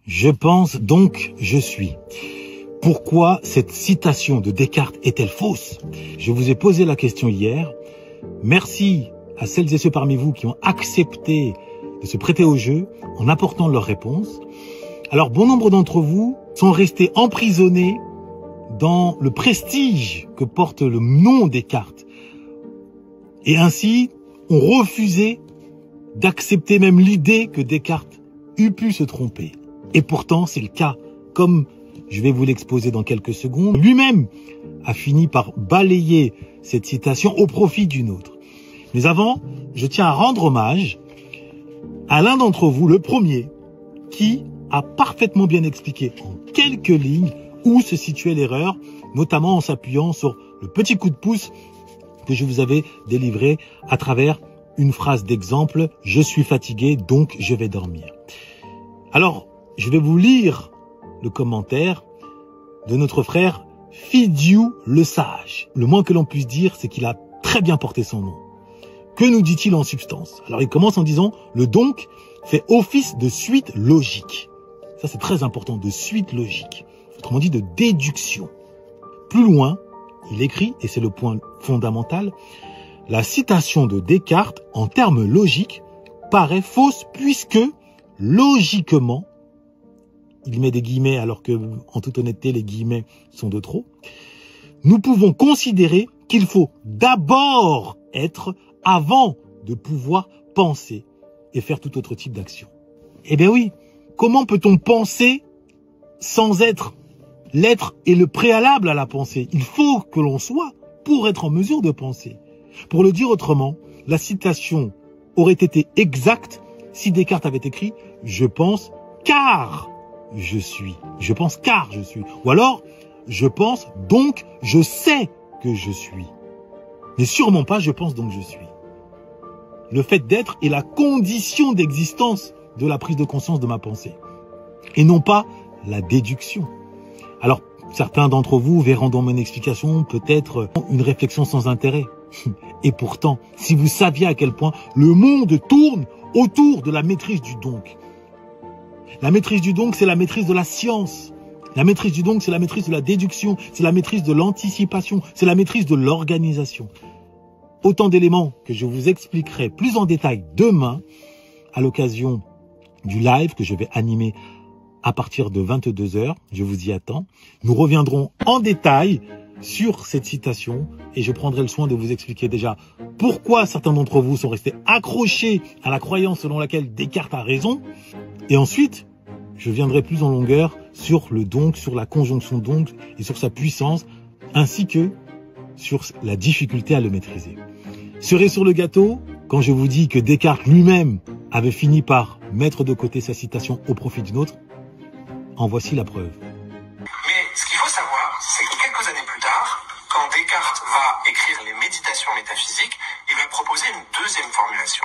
Je pense donc je suis. Pourquoi cette citation de Descartes est-elle fausse? Je vous ai posé la question hier. Merci à celles et ceux parmi vous qui ont accepté de se prêter au jeu en apportant leurs réponses. Alors, bon nombre d'entre vous sont restés emprisonnés dans le prestige que porte le nom Descartes. Et ainsi, ont refusé d'accepter même l'idée que Descartes eût pu se tromper. Et pourtant, c'est le cas. Comme je vais vous l'exposer dans quelques secondes, lui-même a fini par balayer cette citation au profit d'une autre. Mais avant, je tiens à rendre hommage à l'un d'entre vous, le premier, qui a parfaitement bien expliqué en quelques lignes où se situait l'erreur, notamment en s'appuyant sur le petit coup de pouce que je vous avais délivré à travers une phrase d'exemple « Je suis fatigué, donc je vais dormir ». Alors, je vais vous lire le commentaire de notre frère Fidiou le Sage. Le moins que l'on puisse dire, c'est qu'il a très bien porté son nom. Que nous dit-il en substance? Alors, il commence en disant « Le donc fait office de suite logique ». Ça, c'est très important, de suite logique. Autrement dit, de déduction. Plus loin, il écrit, et c'est le point fondamental, la citation de Descartes, en termes logiques, paraît fausse puisque, logiquement, il met des guillemets alors que, en toute honnêteté, les guillemets sont de trop, nous pouvons considérer qu'il faut d'abord être avant de pouvoir penser et faire tout autre type d'action. Eh bien oui, comment peut-on penser sans être? L'être est le préalable à la pensée. Il faut que l'on soit pour être en mesure de penser. Pour le dire autrement, la citation aurait été exacte si Descartes avait écrit « Je pense car je suis ». Je pense car je suis. Ou alors, je pense donc je sais que je suis. Mais sûrement pas je pense donc je suis. Le fait d'être est la condition d'existence de la prise de conscience de ma pensée. Et non pas la déduction. Alors, certains d'entre vous verront dans mon explication peut-être une réflexion sans intérêt. Et pourtant, si vous saviez à quel point le monde tourne autour de la maîtrise du donc. La maîtrise du donc, c'est la maîtrise de la science. La maîtrise du donc, c'est la maîtrise de la déduction. C'est la maîtrise de l'anticipation. C'est la maîtrise de l'organisation. Autant d'éléments que je vous expliquerai plus en détail demain à l'occasion du live que je vais animer à partir de 22 h, je vous y attends. Nous reviendrons en détail sur cette citation et je prendrai le soin de vous expliquer déjà pourquoi certains d'entre vous sont restés accrochés à la croyance selon laquelle Descartes a raison. Et ensuite, je viendrai plus en longueur sur le donc, sur la conjonction donc et sur sa puissance, ainsi que sur la difficulté à le maîtriser. Cerise sur le gâteau, quand je vous dis que Descartes lui-même avait fini par mettre de côté sa citation au profit d'une autre, en voici la preuve. Mais ce qu'il faut savoir, c'est que quelques années plus tard, quand Descartes va écrire les méditations métaphysiques, il va proposer une deuxième formulation.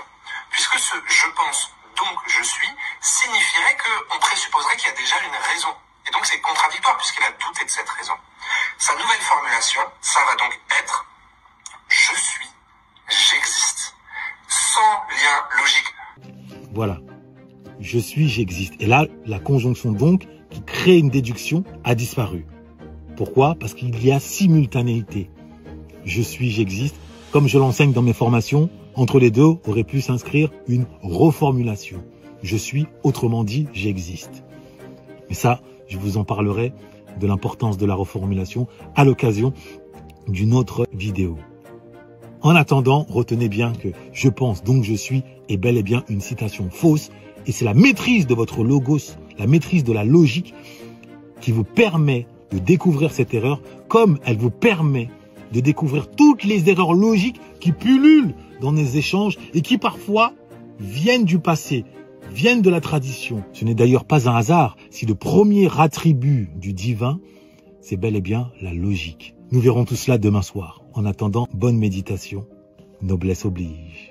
Puisque ce « je pense, donc je suis » signifierait qu'on présupposerait qu'il y a déjà une raison. Et donc c'est contradictoire puisqu'il a douté de cette raison. Sa nouvelle formulation, ça va donc être « je suis, j'existe », sans lien logique. Voilà. Je suis, j'existe. Et là, la conjonction donc, qui crée une déduction, a disparu. Pourquoi? Parce qu'il y a simultanéité. Je suis, j'existe. Comme je l'enseigne dans mes formations, entre les deux aurait pu s'inscrire une reformulation. Je suis, autrement dit, j'existe. Mais ça, je vous en parlerai de l'importance de la reformulation à l'occasion d'une autre vidéo. En attendant, retenez bien que « je pense donc je suis » est bel et bien une citation fausse et c'est la maîtrise de votre logos, la maîtrise de la logique qui vous permet de découvrir cette erreur comme elle vous permet de découvrir toutes les erreurs logiques qui pullulent dans les échanges et qui parfois viennent du passé, viennent de la tradition. Ce n'est d'ailleurs pas un hasard si le premier attribut du divin, c'est bel et bien la logique. Nous verrons tout cela demain soir. En attendant, bonne méditation. Noblesse oblige.